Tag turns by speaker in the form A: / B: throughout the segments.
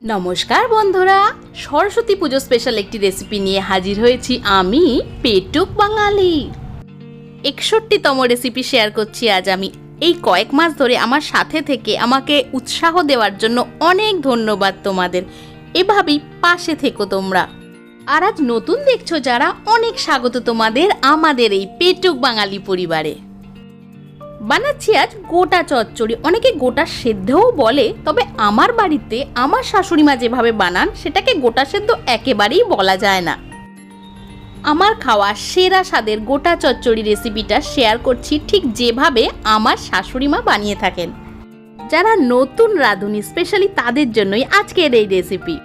A: নমস্কার বন্ধুরা, সরস্বতী পুজো স্পেশাল একটি রেসিপি নিয়ে হাজির হয়েছি আমি, পেটুক বাঙালি। 61তম রেসিপি শেয়ার করছি আজ আমি। এই কয়েক মাস ধরে আমার সাথে থেকে আমাকে উৎসাহ দেওয়ার জন্য অনেক ধন্যবাদ তোমাদের। এভাবেই পাশে থেকো তোমরা। আর আজ নতুন দেখছো যারা, অনেক স্বাগত তোমাদের আমাদের এই পেটুক বাঙালি পরিবারে। বানাচ্ছি আজ গোটা চচ্চড়ি। অনেকে গোটা সেদ্ধও বলে, তবে আমার বাড়িতে আমার শাশুড়ি মা যেভাবে বানান সেটাকে গোটা সেদ্ধ একেবারেই বলা যায় না। আমার খাওয়া সেরা স্বাদের গোটা চচ্চড়ি রেসিপিটা শেয়ার করছি ঠিক যেভাবে আমার শাশুড়ি মা বানিয়ে থাকেন। যারা নতুন রাঁধুনি স্পেশালি তাদের জন্যই আজকের এই রেসিপি।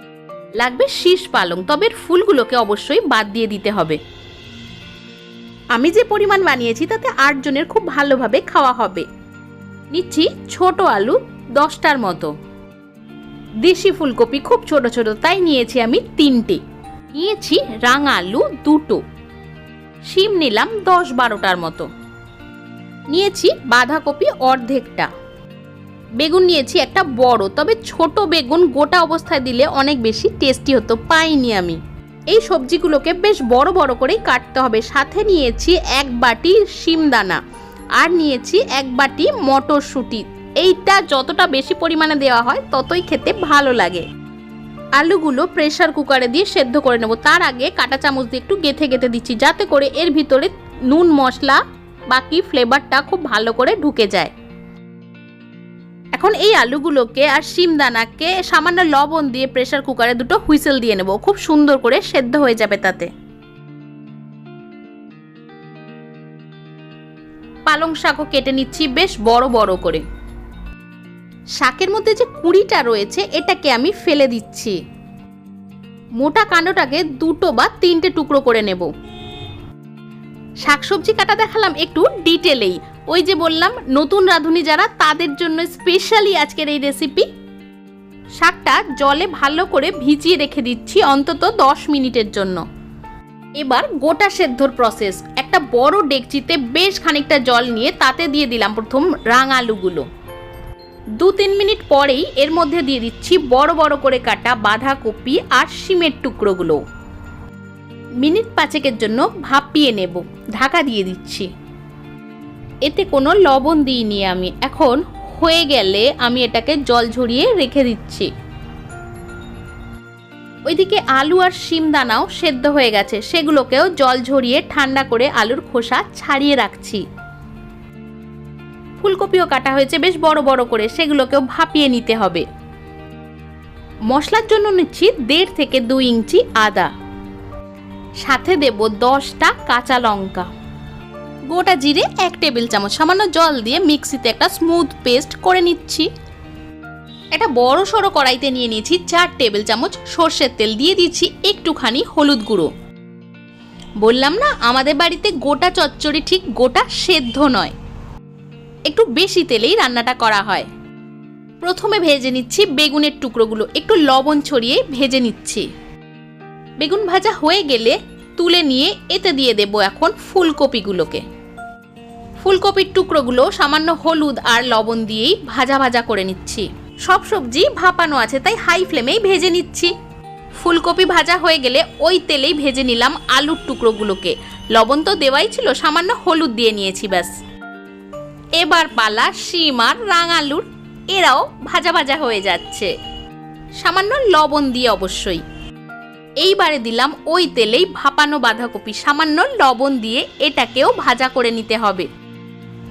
A: লাগবে শীষ পালং, তবে ফুলগুলোকে অবশ্যই বাদ দিয়ে দিতে হবে। আমি যে পরিমাণ বানিয়েছি তাতে 8 জনের খুব ভালোভাবে খাওয়া হবে। নিচ্ছি ছোট আলু 10টার মতো, দেশি ফুলকপি খুব ছোট ছোট তাই নিয়েছি আমি 3টে, নিয়েছি রাঙা আলু 2টো, শিম নিলাম 10-12টার মতো, নিয়েছি বাঁধাকপি অর্ধেকটা, বেগুন নিয়েছি একটা বড়, তবে ছোট বেগুন গোটা অবস্থায় দিলে অনেক বেশি টেস্টি হতো, পাইনি আমি। এই সবজিগুলোকে বেশ বড় বড় করেই কাটতে হবে। সাথে নিয়েছি 1 বাটি শিমদানা আর নিয়েছি 1 বাটি মটরশুঁটি। এইটা যতটা বেশি পরিমাণে দেওয়া হয় ততই খেতে ভালো লাগে। আলুগুলো প্রেসার কুকারে দিয়ে সেদ্ধ করে নেব। তার আগে কাঁটা চামচ দিয়ে একটু গেঁথে গেঁথে দিচ্ছি, যাতে করে এর ভিতরে নুন মশলা বাকি ফ্লেভারটা খুব ভালো করে ঢুকে যায়। এখন এই আলুগুলোকে আর শিমদানাকে সামান্য লবণ দিয়ে প্রেসার কুকারে 2টো হুইসেল দিয়ে নেব, খুব সুন্দর করে সেদ্ধ হয়ে যাবে তাতে। পালং শাকও কেটে নিচ্ছি বেশ বড় বড় করে। শাকের মধ্যে যে কুঁড়িটা রয়েছে এটাকে আমি ফেলে দিচ্ছি। মোটা কাণ্ডটাকে 2টো বা 3টে টুকরো করে নেব। শাকসবজি কাটা দেখালাম একটু ডিটেলেই, ওই যে বললাম নতুন রাঁধুনি যারা তাদের জন্য স্পেশালি আজকের এই রেসিপি। শাকটা জলে ভালো করে ভিজিয়ে রেখে দিচ্ছি অন্তত 10 মিনিটের জন্য। এবার গোটা সেদ্ধর প্রসেস। একটা বড় ডেকচিতে বেশ খানিকটা জল নিয়ে তাতে দিয়ে দিলাম প্রথম রাঙা আলুগুলো। 2-3 মিনিট পরেই এর মধ্যে দিয়ে দিচ্ছি বড় বড় করে কাটা বাঁধাকপি আর শিমের টুকরোগুলো। মিনিট 5-এর জন্য ভাপিয়ে নেব, ঢাকা দিয়ে দিচ্ছি। এতে কোনো লবণ দিইনি আমি। এখন হয়ে গেলে আমি এটাকে জল ঝরিয়ে রেখে দিচ্ছি। ওইদিকে আলু আর শিমদানাও সেদ্ধ হয়ে গেছে, সেগুলোকেও জল ঝরিয়ে ঠান্ডা করে আলুর খোসা ছাড়িয়ে রাখছি। ফুলকপিও কাটা হয়েছে বেশ বড় বড় করে, সেগুলোকেও ভাপিয়ে নিতে হবে। মশলার জন্য নিচ্ছি 1.5 থেকে 2 ইঞ্চি আদা, সাথে দেব 10টা কাঁচা লঙ্কা, গোটা জিরে 1 টেবিল চামচ, সামান্য জল দিয়ে মিক্সিতে একটা স্মুথ পেস্ট করে নিচ্ছি। একটা বড় সড়ো কড়াইতে নিয়ে নিয়েছি 4 টেবিল চামচ সর্ষের তেল, দিয়ে দিচ্ছি একটুখানি হলুদ গুঁড়ো। বললাম না আমাদের বাড়িতে গোটা চচ্চড়ি ঠিক গোটা সেদ্ধ নয়, একটু বেশি তেলেই রান্নাটা করা হয়। প্রথমে ভেজে নিচ্ছি বেগুনের টুকরোগুলো, একটু লবণ ছড়িয়ে ভেজে নিচ্ছি। বেগুন ভাজা হয়ে গেলে তুলে নিয়ে এতে দিয়ে দেব এখন ফুলকপিগুলোকে। ফুলকপির টুকরোগুলো সামান্য হলুদ আর লবণ দিয়েই ভাজা ভাজা করে নিচ্ছি। সব সবজি ভাপানো আছে তাই হাই ফ্লেমেই ভেজে নিচ্ছি। ফুলকপি ভাজা হয়ে গেলে ওই তেলেই ভেজে নিলাম আলুর টুকরোগুলোকে। লবণ তো দেওয়াই ছিল, সামান্য হলুদ দিয়ে নিয়েছি ব্যাস। এবার পালা শিম আর রাঙালুর, এরাও ভাজা ভাজা হয়ে যাচ্ছে, সামান্য লবণ দিয়ে অবশ্যই। এইবারে দিলাম ওই তেলেই ভাপানো বাঁধাকপি, সামান্য লবণ দিয়ে এটাকেও ভাজা করে নিতে হবে।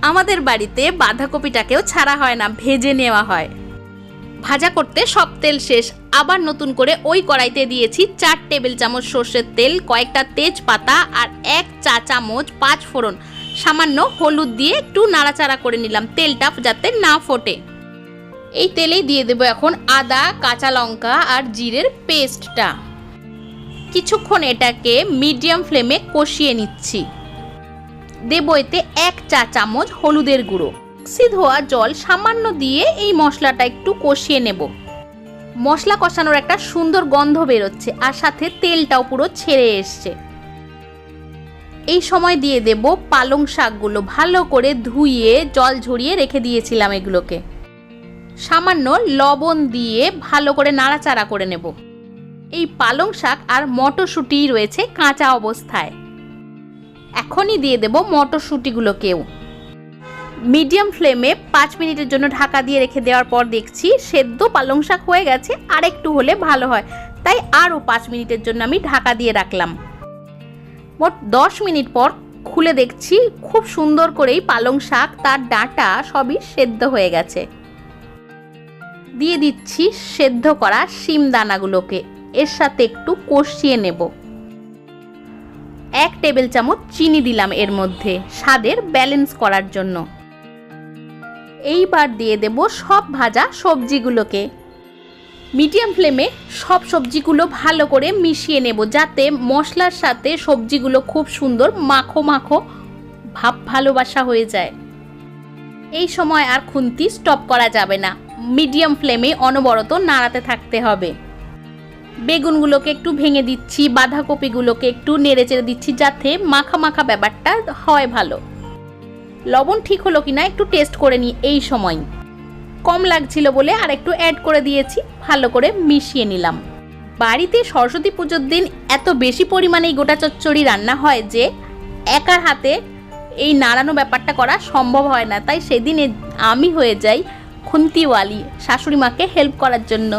A: আমাদের বাড়িতে বাঁধাকপিটাকেও ছাড়া হয় না, ভেজে নেওয়া হয়। ভাজা করতে সব তেল শেষ, আবার নতুন করে ওই কড়াইতে দিয়েছি 4 টেবিল চামচ সর্ষের তেল, কয়েকটা তেজপাতা আর 1 চা চামচ 5 ফোড়ন, সামান্য হলুদ দিয়ে একটু নাড়াচাড়া করে নিলাম, তেলটা যাতে না ফোটে। এই তেলেই দিয়ে দেবো এখন আদা, কাঁচা লঙ্কা আর জিরের পেস্টটা। কিছুক্ষণ এটাকে মিডিয়াম ফ্লেমে কষিয়ে নিচ্ছি। দেব এতে 1 চা চামচ হলুদের গুঁড়ো, ধোয়া জল সামান্য দিয়ে এই মশলাটা একটু কষিয়ে নেব। মশলা কষানোর একটা সুন্দর গন্ধ বেরোচ্ছে আর সাথে তেলটাও পুরো ছেড়ে এসছে। এই সময় দিয়ে দেব পালং শাকগুলো, ভালো করে ধুইয়ে জল ঝরিয়ে রেখে দিয়েছিলাম এগুলোকে। সামান্য লবণ দিয়ে ভালো করে নাড়াচাড়া করে নেব। এই পালং শাক আর মটরশুঁটি রয়েছে কাঁচা অবস্থায়। এখনই দিয়ে দেব মটরশুঁটিগুলোকেও। মিডিয়াম ফ্লেমে 5 মিনিটের জন্য ঢাকা দিয়ে রেখে দেওয়ার পর দেখছি সেদ্ধ পালং শাক হয়ে গেছে, আর একটু হলে ভালো হয়, তাই আরও 5 মিনিটের জন্য আমি ঢাকা দিয়ে রাখলাম। মোট 10 মিনিট পর খুলে দেখছি খুব সুন্দর করেই পালং শাক তার ডাঁটা সবই সেদ্ধ হয়ে গেছে। দিয়ে দিচ্ছি সেদ্ধ করা শিম দানাগুলোকে, এর সাথে একটু কষিয়ে নেব। 1 টেবিল চামচ চিনি দিলাম এর মধ্যে স্বাদের ব্যালেন্স করার জন্য। এইবার দিয়ে দেব সব ভাজা সবজিগুলোকে। মিডিয়াম ফ্লেমে সব সবজিগুলো ভালো করে মিশিয়ে নেব, যাতে মশলার সাথে সবজিগুলো খুব সুন্দর মাখো মাখো ভাব ভালোবাসা হয়ে যায়। এই সময় আর খুন্তি স্টপ করা যাবে না, মিডিয়াম ফ্লেমে অনবরত নাড়াতে থাকতে হবে। বেগুনগুলোকে একটু ভেঙে দিচ্ছি, বাঁধাকপিগুলোকে একটু নেড়েচেড়ে দিচ্ছি, যাতে মাখা মাখা ব্যাপারটা হয় ভালো। লবণ ঠিক হলো কিনা একটু টেস্ট করে নিই। এই সময় কম লাগছিল বলে আর একটু অ্যাড করে দিয়েছি, ভালো করে মিশিয়ে নিলাম। বাড়িতে সরস্বতী পুজোর দিন এত বেশি পরিমাণে এই গোটা চচ্চড়ি রান্না হয় যে একার হাতে এই নাড়ানো ব্যাপারটা করা সম্ভব হয় না, তাই সেদিন আমি হয়ে যাই খুন্তিওয়ালি শাশুড়ি মাকে হেল্প করার জন্য।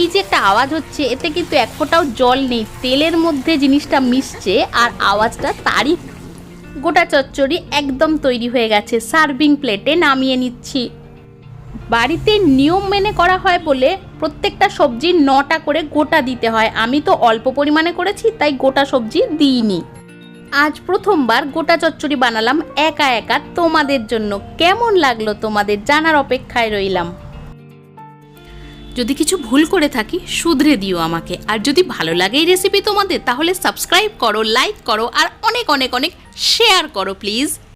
A: এই যে একটা আওয়াজ হচ্ছে, এতে কিন্তু এক ফোঁটাও জল নেই, তেলের মধ্যে জিনিসটা মিশছে আর আওয়াজটা তারই। গোটা চচ্চড়ি একদম তৈরি হয়ে গেছে, সার্ভিং প্লেটে নামিয়ে নিচ্ছি। বাড়িতে নিয়ম মেনে করা হয় বলে প্রত্যেকটা সবজি 9টা করে গোটা দিতে হয়। আমি তো অল্প পরিমাণে করেছি, তাই গোটা সবজি দিইনি। আজ প্রথমবার গোটা চচ্চড়ি বানালাম একা একা তোমাদের জন্য। কেমন লাগলো তোমাদের জানার অপেক্ষায় রইলাম। যদি কিছু ভুল করে থাকি শুধরে দিও আমাকে, আর যদি ভালো লাগে এই রেসিপি তোমাদের, তাহলে সাবস্ক্রাইব করো, লাইক করো আর অনেক অনেক অনেক শেয়ার করো প্লিজ।